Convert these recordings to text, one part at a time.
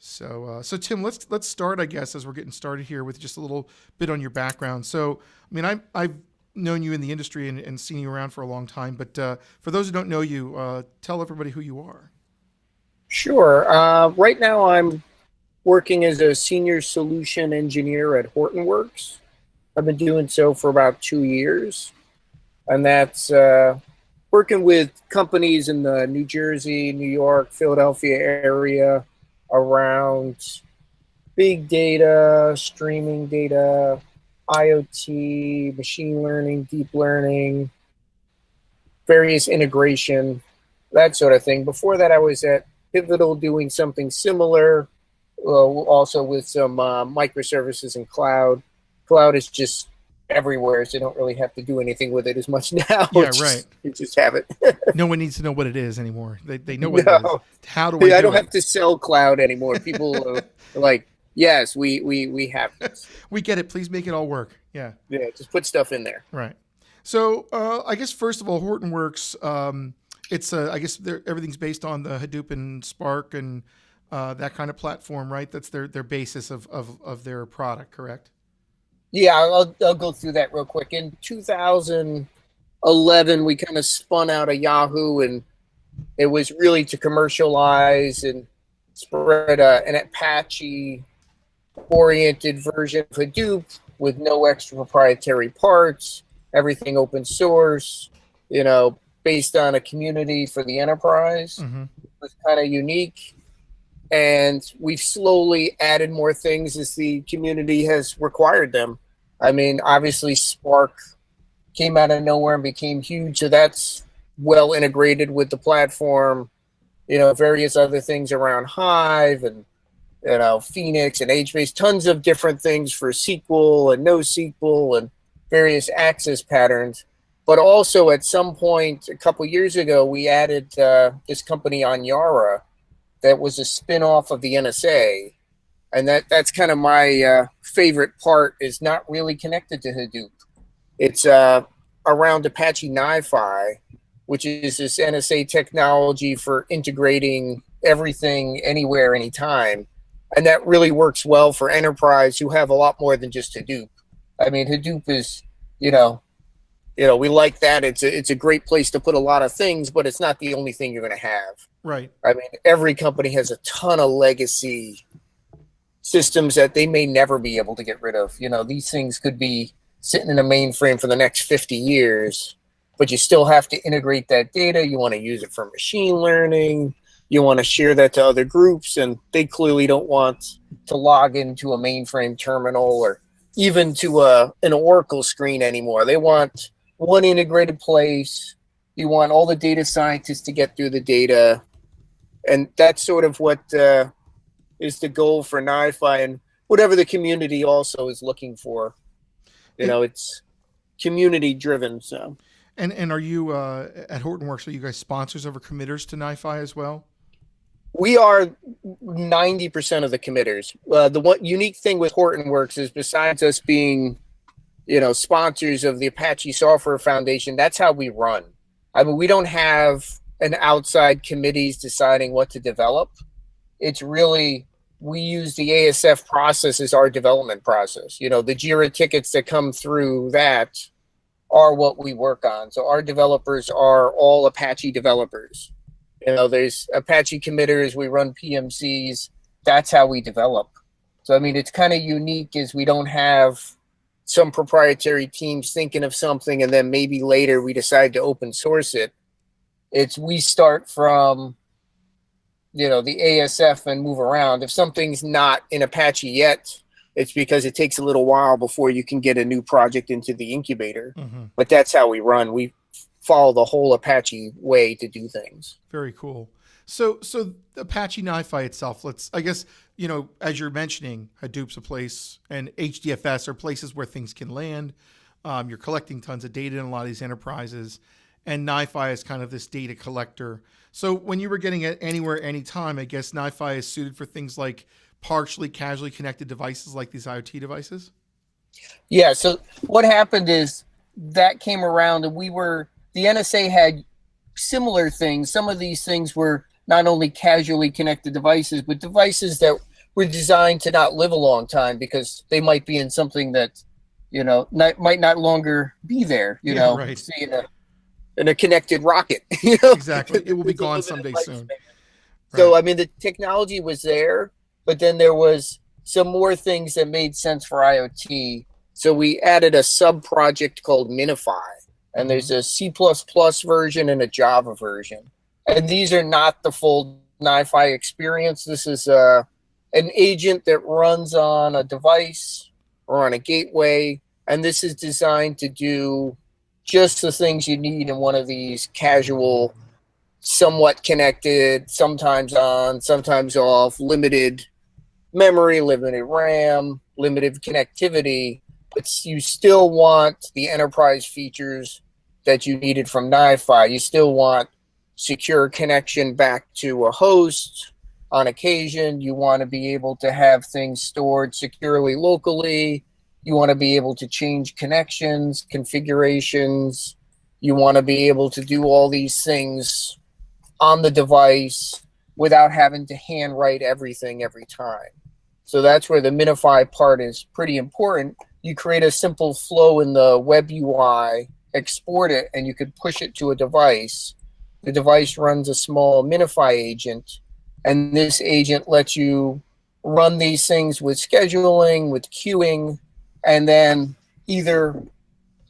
So Tim, let's start, I guess, as we're getting started here with just a little bit on your background. So, I mean, I've known you in the industry and seen you around for a long time, but for those who don't know you, tell everybody who you are. Sure. Right now, I'm working as a senior solution engineer at Hortonworks. I've been doing so for about 2 years, and that's working with companies in the New Jersey, New York, Philadelphia area around big data, streaming data, IoT, machine learning, deep learning, various integration, that sort of thing. Before that, I was at Pivotal doing something similar, also with some microservices and cloud. Cloud is just everywhere, so you don't really have to do anything with it as much now. Yeah, right. You just have it. No one needs to know what it is anymore. They know what it is. How do I don't have to sell cloud anymore. People are like, yes, we have this. We get it. Please make it all work. Yeah. Yeah, just put stuff in there. Right. So I guess first of all, Hortonworks, it's I guess everything's based on the Hadoop and Spark and that kind of platform, right? That's their basis of their product, correct? Yeah, I'll go through that real quick. In 2011, we kind of spun out of Yahoo, and it was really to commercialize and spread an Apache-oriented version of Hadoop with no extra proprietary parts, everything open source, based on a community for the enterprise. Mm-hmm. It was kind of unique. And we've slowly added more things as the community has required them. I mean, obviously, Spark came out of nowhere and became huge, so that's well integrated with the platform. Various other things around Hive and Phoenix and HBase, tons of different things for SQL and NoSQL and various access patterns. But also, at some point a couple years ago, we added this company Anyara that was a spin-off of the NSA. And that's kind of my favorite part, is not really connected to Hadoop. It's around Apache MiniFi, which is this NSA technology for integrating everything, anywhere, anytime. And that really works well for enterprise who have a lot more than just Hadoop. I mean, Hadoop is, we like that. It's a great place to put a lot of things, but it's not the only thing you're going to have. Right. I mean, every company has a ton of legacy systems that they may never be able to get rid of. These things could be sitting in a mainframe for the next 50 years, but you still have to integrate that data. You want to use it for machine learning. You want to share that to other groups, and they clearly don't want to log into a mainframe terminal or even to an Oracle screen anymore. They want one integrated place. You want all the data scientists to get through the data. And that's sort of what is the goal for MiniFi and whatever the community also is looking for. It's community driven. So. And are you at Hortonworks? Are you guys sponsors or committers to MiniFi as well? We are 90% of the committers. The one unique thing with Hortonworks is, besides us being, sponsors of the Apache Software Foundation, that's how we run. I mean, we don't have an outside committees deciding what to develop. It's really, we use the ASF process as our development process. The JIRA tickets that come through that are what we work on. So our developers are all Apache developers. There's Apache committers, we run PMCs. That's how we develop. So, I mean, it's kind of unique, is we don't have some proprietary teams thinking of something and then maybe later we decide to open source it. We start from, the ASF and move around. If something's not in Apache yet, it's because it takes a little while before you can get a new project into the incubator. Mm-hmm. But that's how we run. We follow the whole Apache way to do things. Very cool. So Apache MiniFi itself, I guess, as you're mentioning, Hadoop's a place, and HDFS are places where things can land. You're collecting tons of data in a lot of these enterprises, and MiniFi is kind of this data collector. So when you were getting it anywhere, anytime, I guess MiniFi is suited for things like partially casually connected devices like these IoT devices? Yeah, so what happened is that came around, and the NSA had similar things. Some of these things were not only casually connected devices, but devices that were designed to not live a long time because they might be in something that, might not longer be there, right. see in a connected rocket, Exactly. It will be gone someday soon. So, Right. I mean, the technology was there, but then there was some more things that made sense for IoT. So we added a sub-project called MiniFi, and there's a C++ version and a Java version. And these are not the full Nifi experience. This is an agent that runs on a device or on a gateway, and this is designed to do just the things you need in one of these casual, somewhat connected, sometimes on, sometimes off, limited memory, limited RAM, limited connectivity, but you still want the enterprise features that you needed from Nifi. You still want secure connection back to a host on occasion. You want to be able to have things stored securely locally. You want to be able to change connections, configurations. You want to be able to do all these things on the device without having to handwrite everything every time. So that's where the MiniFi part is pretty important. You create a simple flow in the web UI, export it, and you could push it to a device. The device runs a small MiniFi agent, and this agent lets you run these things with scheduling, with queuing, and then either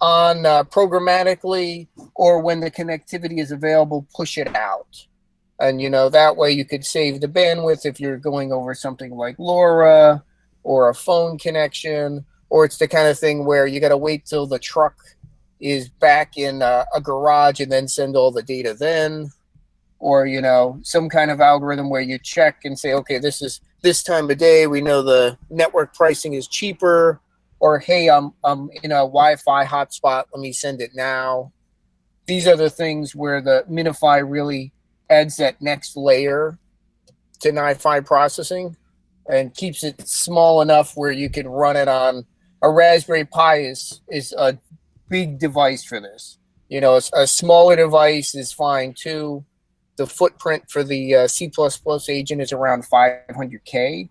on programmatically or when the connectivity is available, push it out. And, that way you could save the bandwidth if you're going over something like LoRa or a phone connection, or it's the kind of thing where you got to wait till the truck is back in a garage and then send all the data then. Or, some kind of algorithm where you check and say, okay, this is this time of day. We know the network pricing is cheaper. Or, hey, I'm in a Wi-Fi hotspot. Let me send it now. These are the things where the MiniFi really adds that next layer to Nifi processing and keeps it small enough where you can run it on a Raspberry Pi is a big device for this. A smaller device is fine too. The footprint for the C++ agent is around 500K.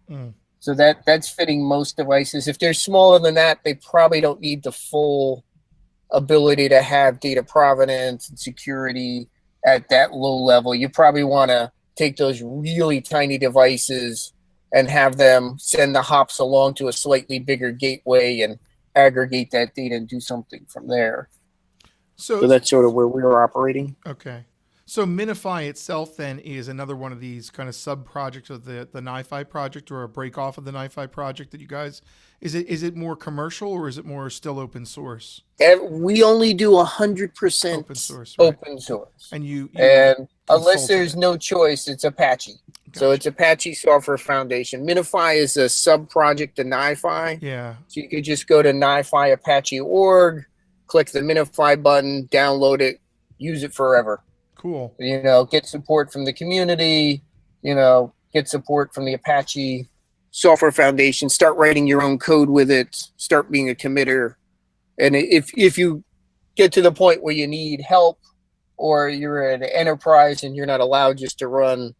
So that's fitting most devices. If they're smaller than that, they probably don't need the full ability to have data provenance and security at that low level. You probably want to take those really tiny devices and have them send the hops along to a slightly bigger gateway and aggregate that data and do something from there. So that's sort of where we're operating. Okay. So MiniFi itself then is another one of these kind of sub-projects of the Nifi project, or a break off of the Nifi project that you guys, is it more commercial, or is it more still open source? We only do 100% open source. Right. Open source. And unless there's no choice, it's Apache. Gotcha. So it's Apache Software Foundation. MiniFi is a sub-project to Nifi. Yeah. So you could just go to Nifi Apache.org, click the MiniFi button, download it, use it forever. Cool. Get support from the community, get support from the Apache Software Foundation, start writing your own code with it, start being a committer. And if you get to the point where you need help, or you're an enterprise and you're not allowed just to run,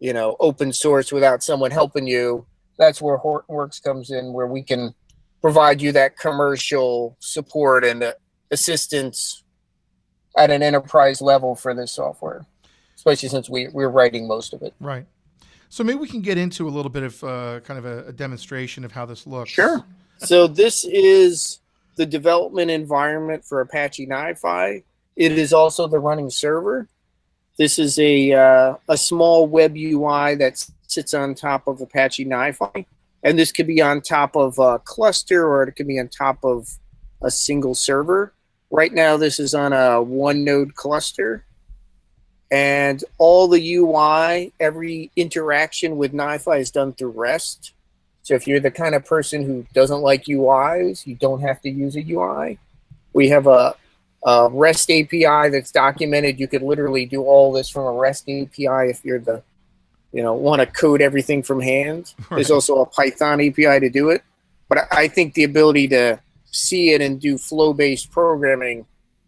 open source without someone helping you, that's where Hortonworks comes in, where we can provide you that commercial support and assistance at an enterprise level for this software, especially since we're writing most of it. Right. So maybe we can get into a little bit of kind of a demonstration of how this looks. Sure. So this is the development environment for Apache Nifi. It is also the running server. This is a small web UI that sits on top of Apache Nifi. And this could be on top of a cluster, or it could be on top of a single server. Right now, this is on a one-node cluster, and all the UI, every interaction with Nifi is done through REST. So if you're the kind of person who doesn't like UIs, you don't have to use a UI. We have a REST API that's documented. You could literally do all this from a REST API if you're the, want to code everything from hand. Right. There's also a Python API to do it. But I think the ability to see it and do flow-based programming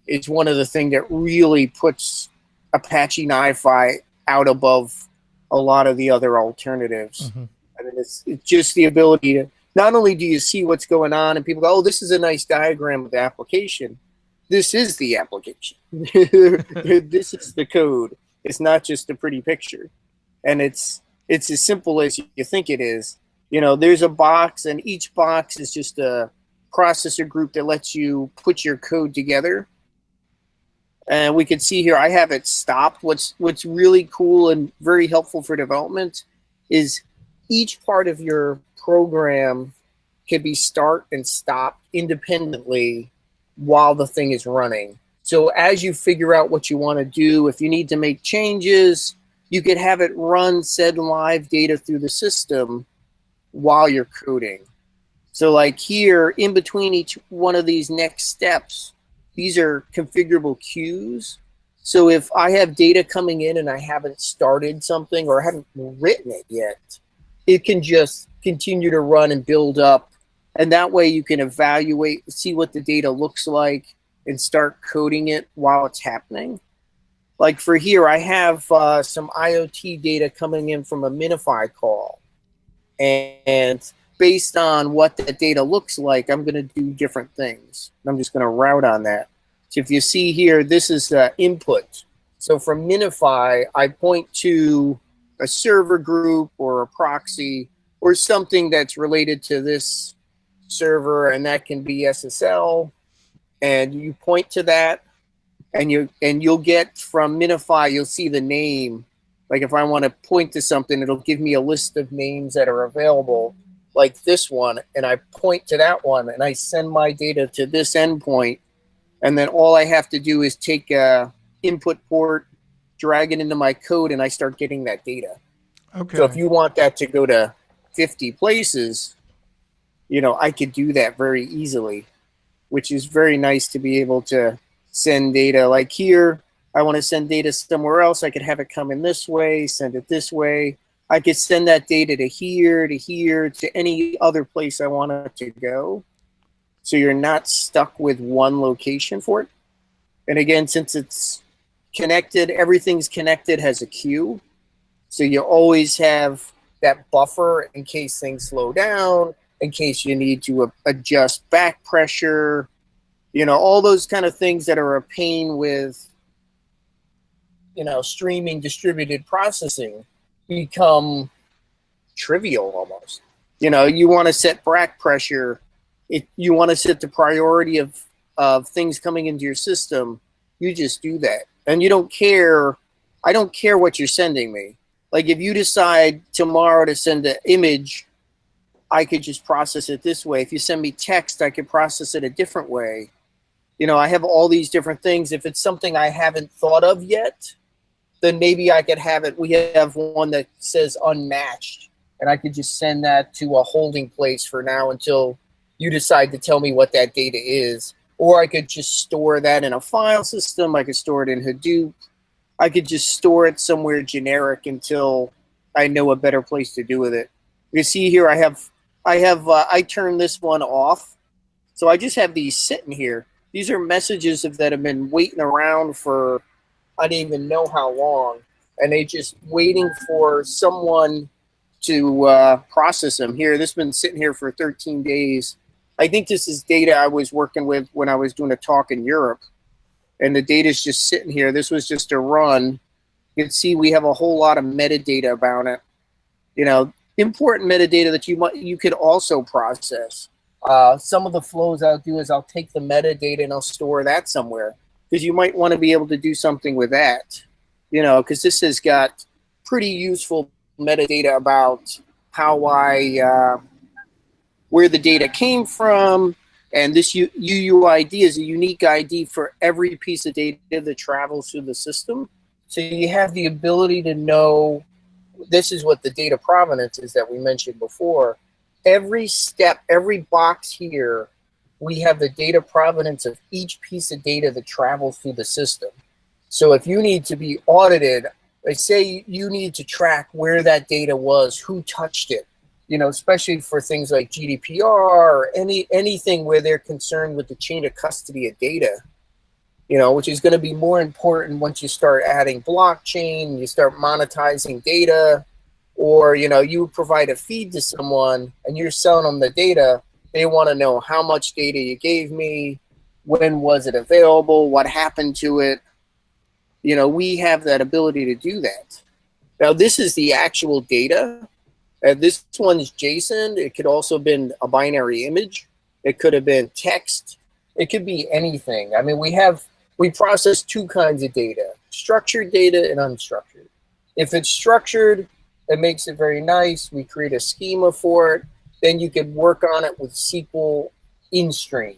is one of the things that really puts Apache Nifi out above a lot of the other alternatives. I mean, it's just the ability to, not only do you see what's going on and people go, oh, this is a nice diagram of the application. This is the application. This is the code. It's not just a pretty picture. And it's as simple as you think it is. You know, there's a box, and each box is just a processor group that lets you put your code together. And we can see here, I have it stopped. What's really cool and very helpful for development is each part of your program can be start and stopped independently while the thing is running. So as you figure out what you want to do, if you need to make changes, you could have it run said live data through the system while you're coding. So like here, in between each one of these next steps, these are configurable queues. So if I have data coming in and I haven't started something or haven't written it yet, it can just continue to run and build up. And that way you can evaluate, see what the data looks like, and start coding it while it's happening. Like for here, I have some IoT data coming in from a MiniFi call. And based on what that data looks like, I'm going to do different things. I'm just going to route on that. So if you see here, this is the input. So from MiniFi, I point to a server group or a proxy or something that's related to this server, and that can be SSL. And you point to that, and you'll get from MiniFi, you'll see the name. Like if I want to point to something, it'll give me a list of names that are available, like this one, and I point to that one, and I send my data to this endpoint, and then all I have to do is take a input port, drag it into my code, and I start getting that data. Okay. So if you want that to go to 50 places, you know, I could do that very easily, which is very nice to be able to send data. Like here, I want to send data somewhere else. I could have it come in this way, send it this way. I could send that data to here, to any other place I want it to go. So you're not stuck with one location for it. And again, since it's connected, everything's connected, has a queue. So you always have that buffer in case things slow down, in case you need to adjust back pressure, you know, all those kind of things that are a pain with, you know, streaming distributed processing become trivial almost. You know, you want to set back pressure, you want to set the priority of things coming into your system, you just do that. And you don't care, I don't care what you're sending me. Like if you decide tomorrow to send an image, I could just process it this way. If you send me text, I could process it a different way. You know, I have all these different things. If it's something I haven't thought of yet, then maybe I could have it. We have one that says unmatched, and I could just send that to a holding place for now until you decide to tell me what that data is. Or I could just store that in a file system. I could store it in Hadoop. I could just store it somewhere generic until I know a better place to do with it. You see here, I turned this one off. So I just have these sitting here. These are messages that have been waiting around for I don't even know how long, and they just waiting for someone to process them. Here, this has been sitting here for 13 days. I think this is data I was working with when I was doing a talk in Europe, and the data is just sitting here. This was just a run. You can see we have a whole lot of metadata about it. You know, important metadata that you could also process. Some of the flows I'll do is I'll take the metadata and I'll store that somewhere, because you might want to be able to do something with that, you know, because this has got pretty useful metadata about how where the data came from, and this UUID is a unique ID for every piece of data that travels through the system. So you have the ability to know, this is what the data provenance is that we mentioned before. Every step, every box here, we have the data provenance of each piece of data that travels through the system. So if you need to be audited, like say you need to track where that data was, who touched it, you know, especially for things like GDPR or anything where they're concerned with the chain of custody of data, you know, which is going to be more important once you start adding blockchain, you start monetizing data, or, you provide a feed to someone and you're selling them the data. They want to know how much data you gave me, when was it available, what happened to it. We have that ability to do that. Now, this is the actual data. This one's JSON. It could also have been a binary image. It could have been text. It could be anything. I mean, we process two kinds of data, structured data and unstructured. If it's structured, it makes it very nice. We create a schema for it. Then you can work on it with SQL in-stream.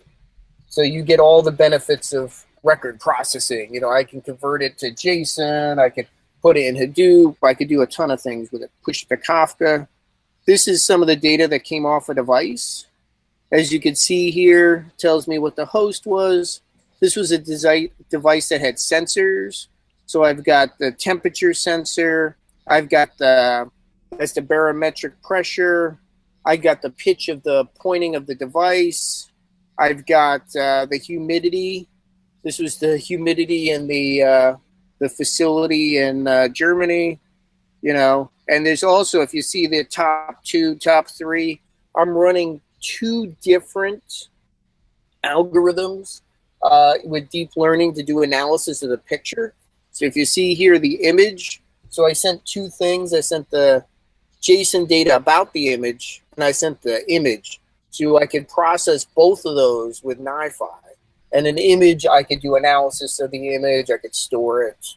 So you get all the benefits of record processing. I can convert it to JSON. I can put it in Hadoop. I could do a ton of things with it. Push it to Kafka. This is some of the data that came off a device. As you can see here, it tells me what the host was. This was a device that had sensors. So I've got the temperature sensor. I've got that's the barometric pressure. I got the pitch of the pointing of the device. I've got the humidity. This was the humidity in the facility in Germany, And there's also, if you see the top two, top three, I'm running two different algorithms with deep learning to do analysis of the picture. So if you see here the image, so I sent two things. I sent the JSON data about the image, and I sent the image. So I could process both of those with Nifi. And an image, I could do analysis of the image. I could store it,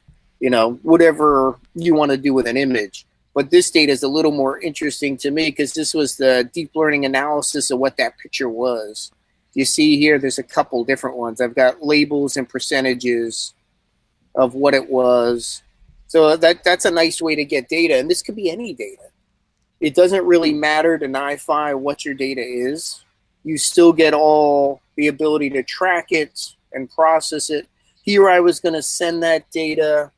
whatever you want to do with an image. But this data is a little more interesting to me because this was the deep learning analysis of what that picture was. You see here, there's a couple different ones. I've got labels and percentages of what it was. So that's a nice way to get data. And this could be any data. It doesn't really matter to Nifi what your data is. You still get all the ability to track it and process it. Here I was going to send that data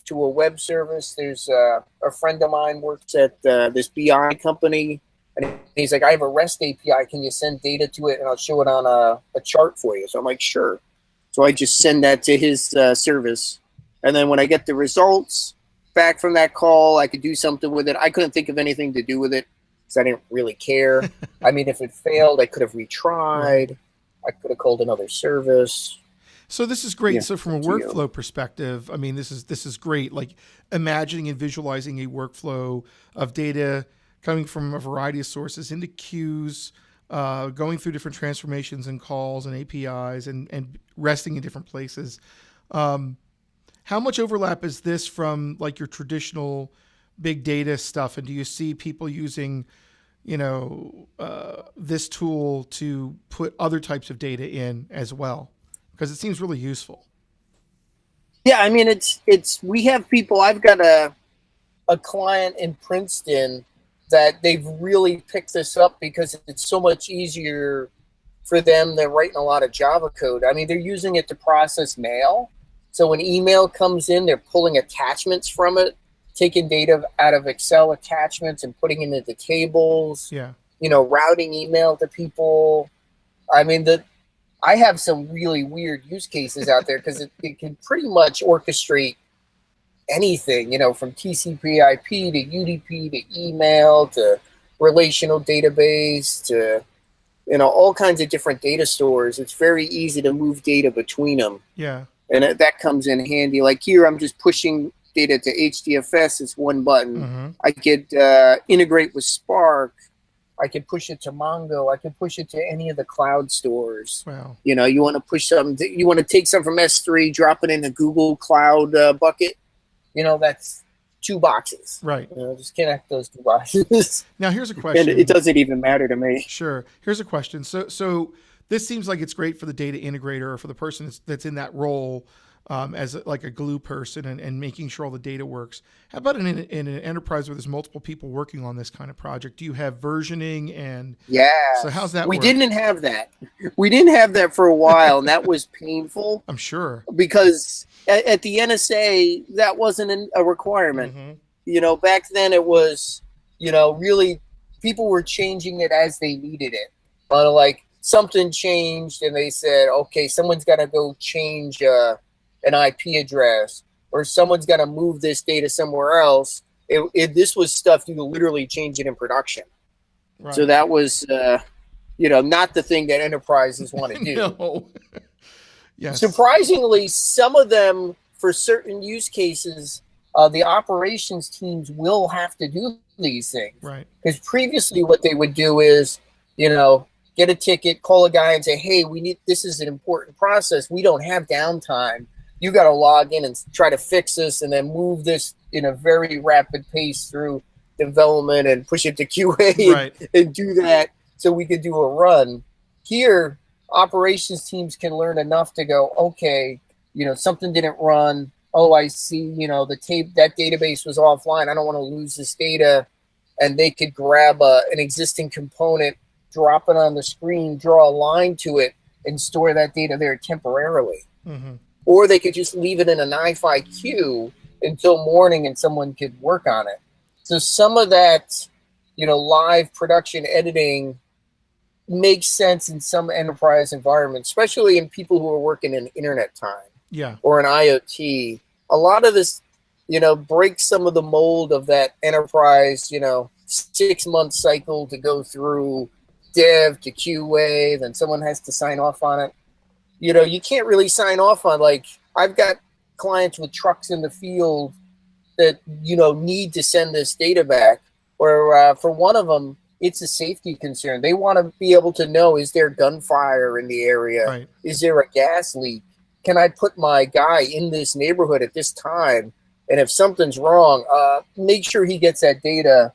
to a web service. There's a friend of mine works at this BI company, and he's like, I have a REST API. Can you send data to it? And I'll show it on a chart for you. So I'm like, sure. So I just send that to his service. And then when I get the results back from that call, I could do something with it. I couldn't think of anything to do with it because I didn't really care. I mean, if it failed, I could have retried. I could have called another service. So this is great. Yeah, so from a workflow perspective, I mean, this is great. Like imagining and visualizing a workflow of data coming from a variety of sources into queues, going through different transformations and calls and APIs and resting in different places. How much overlap is this from like your traditional big data stuff? And do you see people using, this tool to put other types of data in as well? Because it seems really useful. Yeah, I mean, it's we have people. I've got a client in Princeton that they've really picked this up because it's so much easier for them than writing a lot of Java code. I mean, they're using it to process mail. So when email comes in, they're pulling attachments from it, taking data out of Excel attachments and putting it into tables. Yeah. Routing email to people. I mean, I have some really weird use cases out there because it can pretty much orchestrate anything, from TCP/IP to UDP to email to relational database to, all kinds of different data stores. It's very easy to move data between them. Yeah. And that comes in handy. Like here, I'm just pushing data to HDFS. It's one button. Mm-hmm. I could integrate with Spark. I could push it to Mongo. I could push it to any of the cloud stores. Wow. You want to push something. You want to take something from S3, drop it in a Google Cloud bucket. That's 2 boxes. Right. Just connect those 2 boxes. Now here's a question. And it doesn't even matter to me. Sure. Here's a question. So this seems like it's great for the data integrator or for the person that's in that role as like a glue person and making sure all the data works. How about in an enterprise where there's multiple people working on this kind of project? Do you have versioning and so how's that work? We didn't have that. We didn't have that for a while, and that was painful. I'm sure. Because at the NSA, that wasn't a requirement. Mm-hmm. Back then it was, really people were changing it as they needed it. Like something changed and they said, okay, someone's got to go change an IP address, or someone's got to move this data somewhere else. This was stuff you could literally change it in production. Right. So that was, not the thing that enterprises want to do. No. Yes. Surprisingly, some of them, for certain use cases, the operations teams will have to do these things. Right. Because previously what they would do is, get a ticket, call a guy and say, hey, this is an important process. We don't have downtime. You got to log in and try to fix this and then move this in a very rapid pace through development and push it to QA right. and do that so we could do a run. Here, operations teams can learn enough to go, okay, something didn't run. Oh, I see, that database was offline. I don't want to lose this data. And they could grab an existing component, drop it on the screen, draw a line to it, and store that data there temporarily. Mm-hmm. Or they could just leave it in a Nifi queue until morning and someone could work on it. So some of that, live production editing makes sense in some enterprise environments, especially in people who are working in internet time or in IoT. A lot of this, breaks some of the mold of that enterprise, 6-month cycle to go through dev to QA, then someone has to sign off on it. You can't really sign off on, I've got clients with trucks in the field that, need to send this data back. Or for one of them, it's a safety concern. They want to be able to know, is there gunfire in the area? Right. Is there a gas leak? Can I put my guy in this neighborhood at this time? And if something's wrong, make sure he gets that data.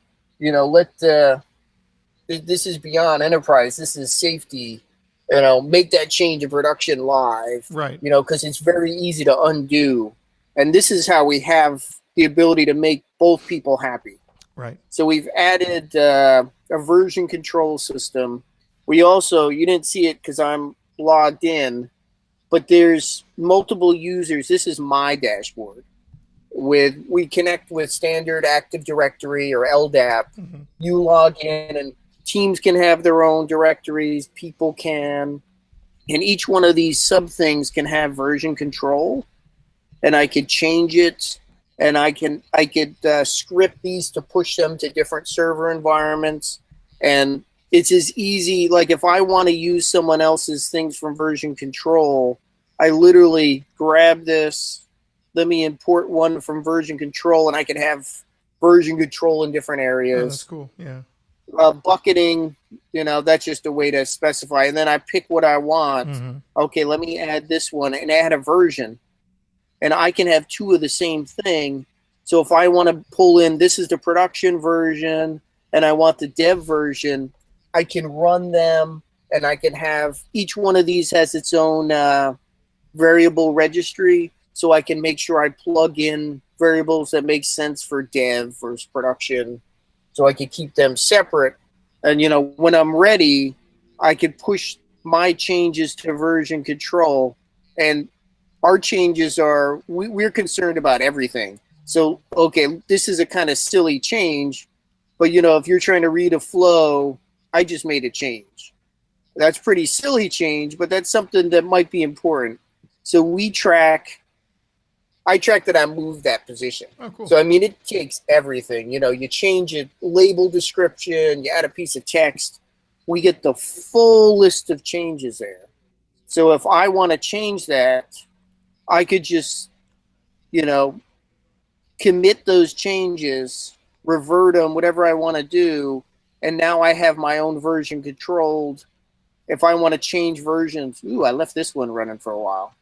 This is beyond enterprise. This is safety. Make that change in production live. Right. Because it's very easy to undo. And this is how we have the ability to make both people happy. Right. So we've added a version control system. We also, you didn't see it because I'm logged in, but there's multiple users. This is my dashboard. We connect with standard Active Directory or LDAP. Mm-hmm. You log in and teams can have their own directories, people can, and each one of these sub things can have version control, and I could change it, and I could script these to push them to different server environments, and it's as easy, if I want to use someone else's things from version control, I literally grab this, let me import one from version control, and I can have version control in different areas. Oh, that's cool, yeah. Bucketing, that's just a way to specify. And then I pick what I want. Mm-hmm. Okay, let me add this one and add a version. And I can have two of the same thing. So if I want to pull in, this is the production version, and I want the dev version, I can run them, and I can have, each one of these has its own variable registry. So I can make sure I plug in variables that make sense for dev versus production. So I could keep them separate. And, when I'm ready, I could push my changes to version control. And our changes are, we're concerned about everything. So, okay, this is a kind of silly change. But, if you're trying to read a flow, I just made a change. That's pretty silly change, but that's something that might be important. So I track that I moved that position. Oh, cool. So, it takes everything. You change it, label description, you add a piece of text. We get the full list of changes there. So if I want to change that, I could just, commit those changes, revert them, whatever I want to do. And now I have my own version controlled. If I want to change versions, I left this one running for a while.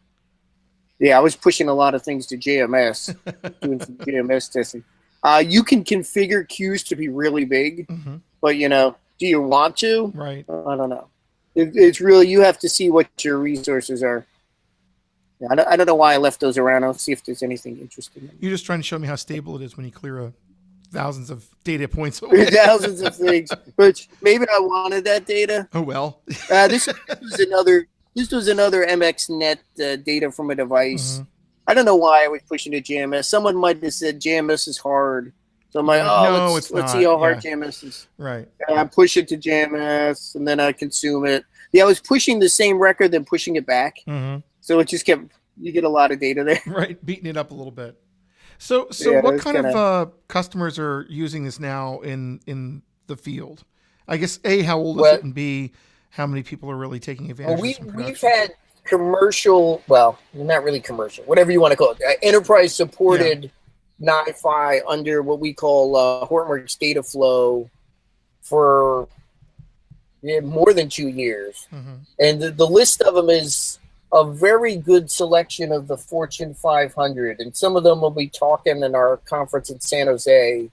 Yeah, I was pushing a lot of things to JMS, doing some JMS testing. You can configure queues to be really big, mm-hmm. but, do you want to? Right. I don't know. It's really, you have to see what your resources are. Yeah, I don't know why I left those around. I'll see if there's anything interesting. You're just trying to show me how stable it is when you clear thousands of data points away. Thousands of things, which maybe I wanted that data. Oh, well. This was another MXNet data from a device. Mm-hmm. I don't know why I was pushing to JMS. Someone might have said JMS is hard. So I'm like, let's see how hard JMS is. Right. And I push it to JMS, and then I consume it. Yeah, I was pushing the same record, then pushing it back. Mm-hmm. So it just kept, you get a lot of data there. Right, beating it up a little bit. So Yeah, what it's kind kind of. of customers are using this now in the field? I guess A, how old is Well, it, and B, how many people are really taking well, advantage of this in we've production? had commercial, well, not really commercial, whatever you want to call it, enterprise Yeah. supported Nifi under what we call Hortonworks data flow for more than 2 years. Hmm. And the list of them is a very good selection of the Fortune 500. And some of them will be talking in our conference in San Jose.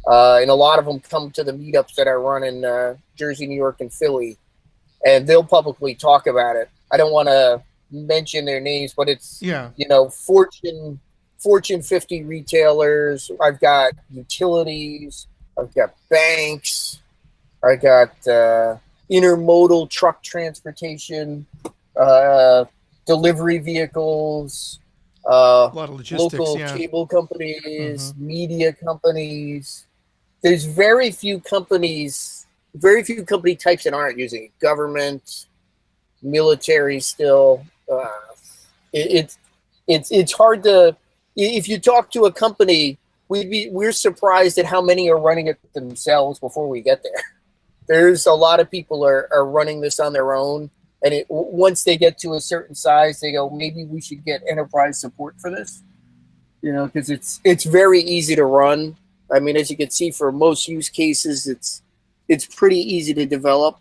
And a lot of them come to the meetups that I run in Jersey, New York, and Philly. And they'll publicly talk about it. I don't want to mention their names, but it's, Yeah. Fortune 50 retailers. I've got utilities. I've got banks. I got intermodal truck transportation, delivery vehicles, A lot of logistics. local Yeah. cable Hmm. companies, media companies. There's very few company types that aren't using it. Government, military still. It's hard to, if you talk to a company, we're surprised at how many are running it themselves before we get there. There's a lot of people are running this on their own, and once they get to a certain size, they go, maybe we should get enterprise support for this, because it's very easy to run. I mean, as you can see, for most use cases, it's pretty easy to develop.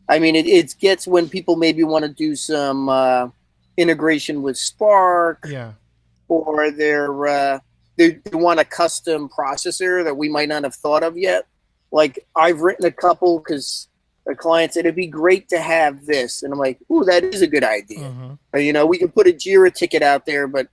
I mean, it gets when people maybe want to do some integration with Spark, Yeah. or they want a custom processor that we might not have thought of yet. Like, I've written a couple because a client said it'd be great to have this, and I'm like, "Ooh, that is a good idea." Hmm. We can put a Jira ticket out there, but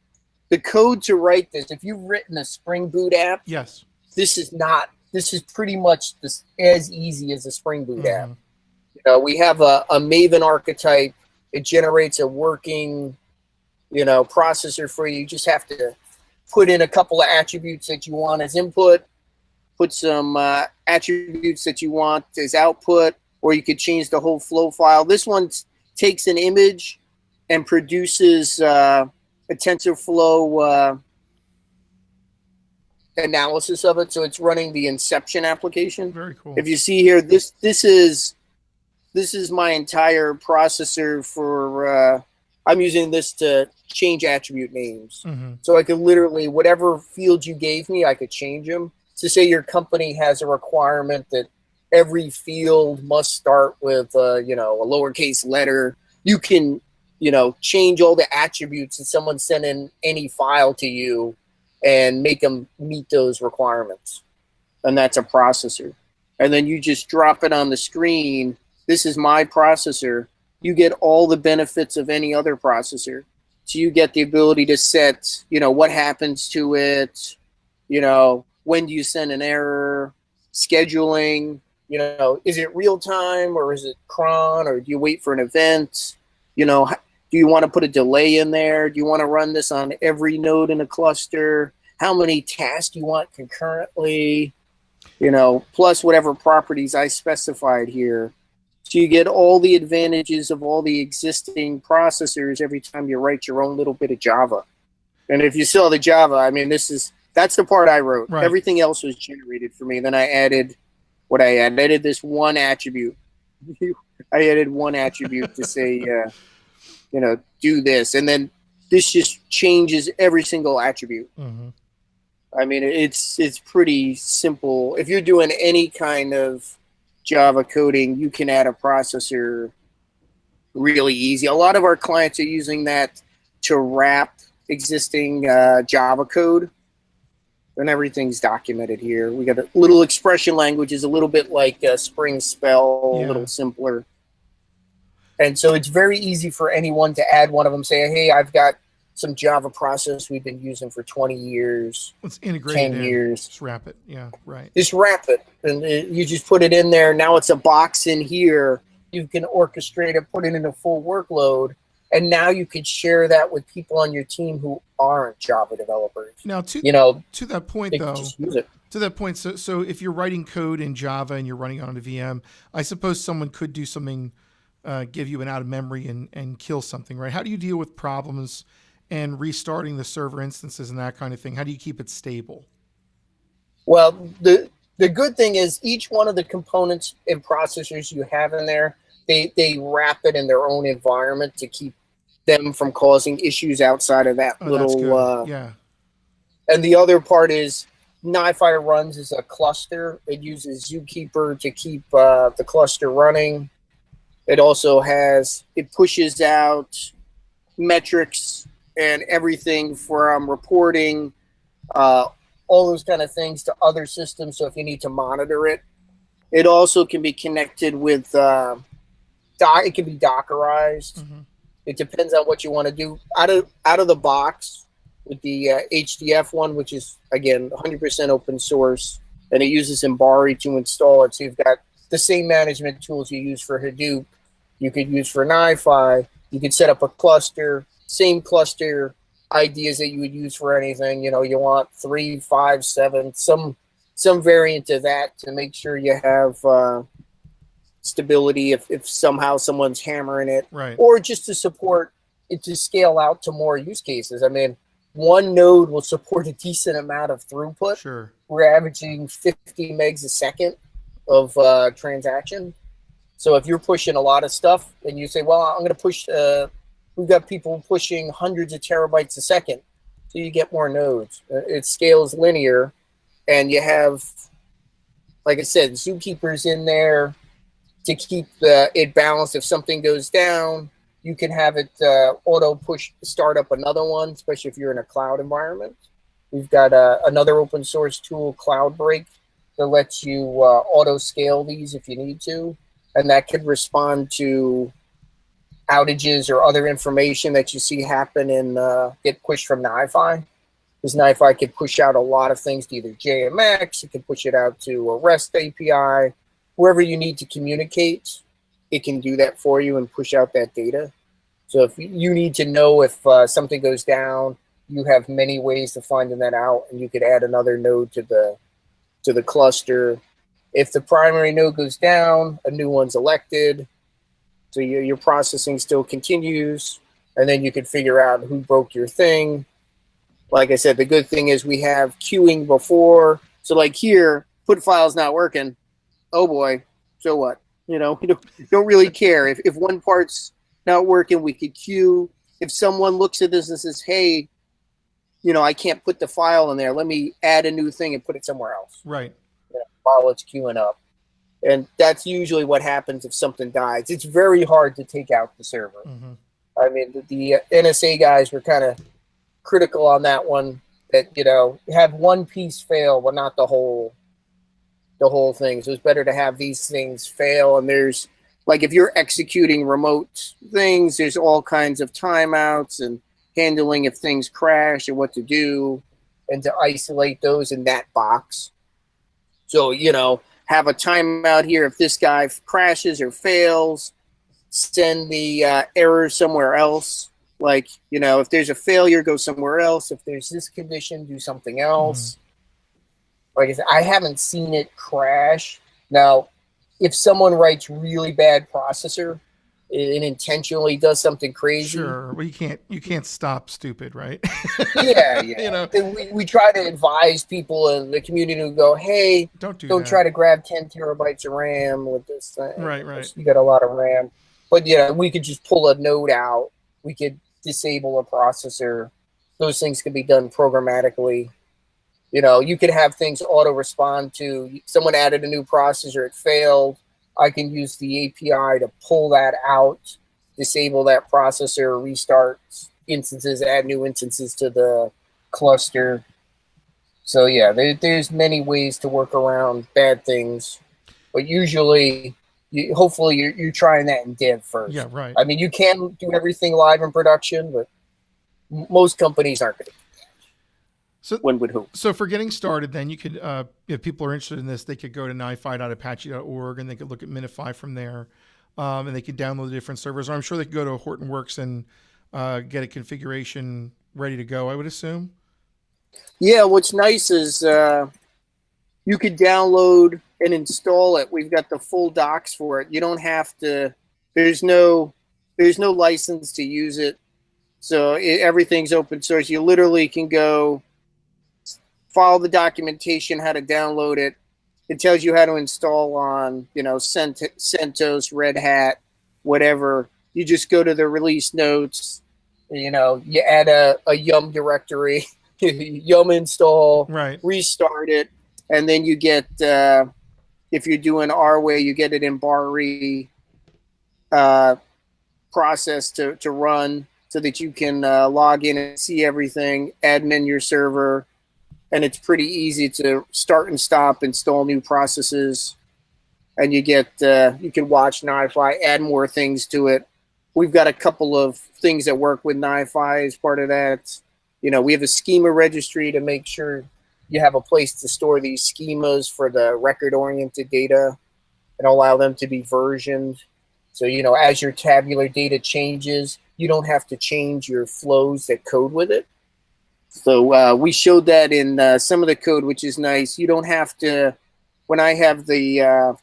the code to write this, if you've written a Spring Boot app, Yes. this is not. This is pretty much as easy as a Spring Boot app. Hmm. We have a Maven archetype. It generates a working, processor for you. You just have to put in a couple of attributes that you want as input, put some attributes that you want as output, or you could change the whole flow file. This one takes an image and produces a TensorFlow analysis of it. So it's running the Inception application. Very cool. If you see here, this is my entire processor for. I'm using this to change attribute names. Hmm. So I could literally, whatever field you gave me, I could change them. To say your company has a requirement that every field must start with, a lowercase letter, you can, change all the attributes and someone send in any file to you and make them meet those requirements. And that's a processor. And then you just drop it on the screen. This is my processor. You get all the benefits of any other processor. So you get the ability to set, what happens to it, when do you send an error, scheduling, is it real time or is it cron, or do you wait for an event? Do you want to put a delay in there? Do you want to run this on every node in a cluster? How many tasks do you want concurrently? Plus whatever properties I specified here. So you get all the advantages of all the existing processors every time you write your own little bit of Java. And if you saw the Java, I mean, that's the part I wrote. Right. Everything else was generated for me. Then I added this one attribute. I added one attribute to say, do this. And then this just changes every single attribute. Hmm. I mean, it's pretty simple. If you're doing any kind of Java coding, you can add a processor really easy. A lot of our clients are using that to wrap existing Java code, and everything's documented here. We got a little expression languages, a little bit like Spring Spell, Yeah. a little simpler. And so it's very easy for anyone to add one of them, say, hey, I've got some Java process we've been using for 20 years, It's integrated 10 in. years. Just wrap it. Yeah. Right. Just wrap it, and you just put it in there. Now it's a box in here. You can orchestrate it, put it in a full workload, and now you could share that with people on your team who aren't Java developers. Now, to that point, they can though, just use it. to that point, so if you're writing code in Java and you're running it on a VM, I suppose someone could do something, give you an out of memory and kill something, right? How do you deal with problems and restarting the server instances and that kind of thing? How do you keep it stable? Well, the good thing is each one of the components and processors you have in there, they wrap it in their own environment to keep them from causing issues outside of that little. Yeah. And the other part is Nifi runs as a cluster. It uses Zookeeper to keep the cluster running. It also it pushes out metrics and everything from reporting, all those kind of things to other systems. So if you need to monitor it, it also can be connected with, it can be Dockerized. Mm-hmm. It depends on what you want to do. Out of the box with the HDF one, which is, again, 100% open source, and it uses Embari to install it. So you've got the same management tools you use for Hadoop, you could use for Nifi. You could set up a cluster, same cluster ideas that you would use for anything. You want 3, 5, 7, some variant of that to make sure you have stability if somehow someone's hammering it, right? Or just to support it to scale out to more use cases. I mean, one node will support a decent amount of throughput. Sure. We're averaging 50 megs a second of transaction. So if you're pushing a lot of stuff and you say, well, I'm going to push, we've got people pushing hundreds of terabytes a second. So you get more nodes. It scales linear, and you have, like I said, Zookeepers in there to keep it balanced. If something goes down, you can have it auto push start up another one, especially if you're in a cloud environment. We've got another open source tool, CloudBreak, that lets you auto scale these if you need to, and that could respond to outages or other information that you see happen and get pushed from Nifi. Because Nifi could push out a lot of things to either JMX, it can push it out to a REST API, wherever you need to communicate, it can do that for you and push out that data. So if you need to know if something goes down, you have many ways to finding that out, and you could add another node to the cluster. If the primary node goes down, a new one's elected, so your processing still continues, and then you can figure out who broke your thing. Like I said, the good thing is we have queuing before. So like here, put file's not working. Oh boy, so what? We don't really care. If one part's not working, we could queue. If someone looks at this and says, hey, I can't put the file in there, let me add a new thing and put it somewhere else. Right. While it's queuing up. And that's usually what happens if something dies. It's very hard to take out the server. Mm-hmm. I mean, the NSA guys were kind of critical on that one, that, have one piece fail, but not the whole thing. So it's better to have these things fail. And there's, like, if you're executing remote things, there's all kinds of timeouts and handling if things crash and what to do, and to isolate those in that box. So, have a timeout here. If this guy crashes or fails, send the error somewhere else. Like, if there's a failure, go somewhere else. If there's this condition, do something else. Mm-hmm. Like I said, I haven't seen it crash. Now, if someone writes really bad processor and intentionally does something crazy. Sure. Well, you can't stop stupid, right? Yeah. We try to advise people in the community who go, hey, don't try to grab 10 terabytes of RAM with this thing. Right. You got a lot of RAM. But, we could just pull a node out. We could disable a processor. Those things can be done programmatically. You could have things auto respond to someone added a new processor, it failed. I can use the API to pull that out, disable that processor, restart instances, add new instances to the cluster. So yeah, there's many ways to work around bad things, but usually, hopefully you're trying that in dev first. Yeah, right. I mean, you can do everything live in production, but most companies aren't going to. So one would hope. So for getting started, then you could, if people are interested in this, they could go to nifi.apache.org and they could look at MiniFi from there, and they could download the different servers. Or I'm sure they could go to Hortonworks and get a configuration ready to go, I would assume. Yeah, what's nice is you could download and install it. We've got the full docs for it. You don't have to. There's no license to use it. So everything's open source. You literally can go follow the documentation, how to download it. It tells you how to install on, CentOS, Red Hat, whatever. You just go to the release notes, you add a yum directory, yum install, Right. restart it, and then you get, if you're doing our way, you get it in Bari process to run so that you can log in and see everything, admin your server, and it's pretty easy to start and stop, install new processes, and you get you can watch Nifi, add more things to it. We've got a couple of things that work with Nifi as part of that. We have a schema registry to make sure you have a place to store these schemas for the record-oriented data and allow them to be versioned. So, as your tabular data changes, you don't have to change your flows that code with it. So we showed that in some of the code, which is nice. You don't have to, when I have the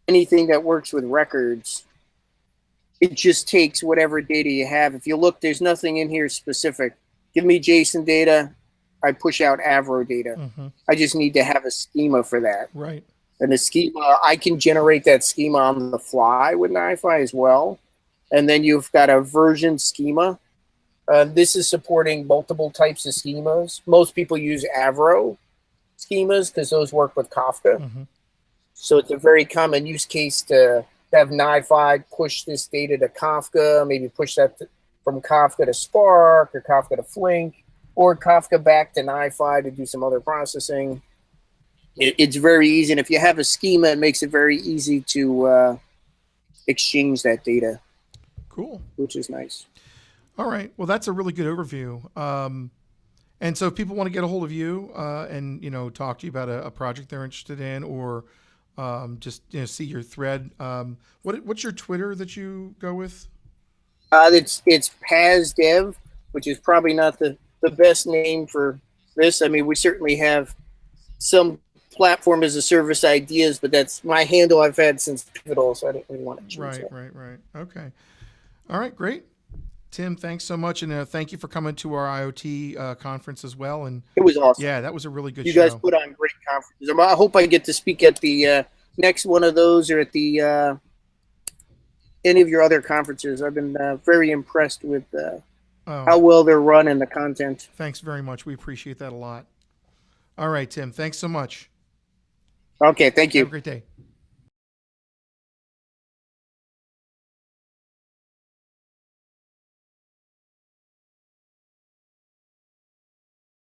anything that works with records, it just takes whatever data you have. If you look, there's nothing in here specific. Give me JSON data, I push out Avro data. Mm-hmm. I just need to have a schema for that. Right. And the schema, I can generate that schema on the fly with Nifi as well. And then you've got a version schema. This is supporting multiple types of schemas. Most people use Avro schemas because those work with Kafka. Mm-hmm. So it's a very common use case to have Nifi push this data to Kafka, maybe push that from Kafka to Spark or Kafka to Flink, or Kafka back to Nifi to do some other processing. It's very easy. And if you have a schema, it makes it very easy to exchange that data. Cool. Which is nice. All right. Well, that's a really good overview. And so if people want to get a hold of you and, talk to you about a project they're interested in, or just, see your thread, what's your Twitter that you go with? It's PazDev, which is probably not the best name for this. I mean, we certainly have some platform as a service ideas, but that's my handle I've had since Pivotal, so I didn't really want to change that. Right. Okay. All right, great. Tim, thanks so much, and thank you for coming to our IoT conference as well. And it was awesome. Yeah, that was a really good show. You guys put on great conferences. I hope I get to speak at the next one of those, or at the any of your other conferences. I've been very impressed with how well they're run and the content. Thanks very much. We appreciate that a lot. All right, Tim, thanks so much. Okay, thank you. Have a great day.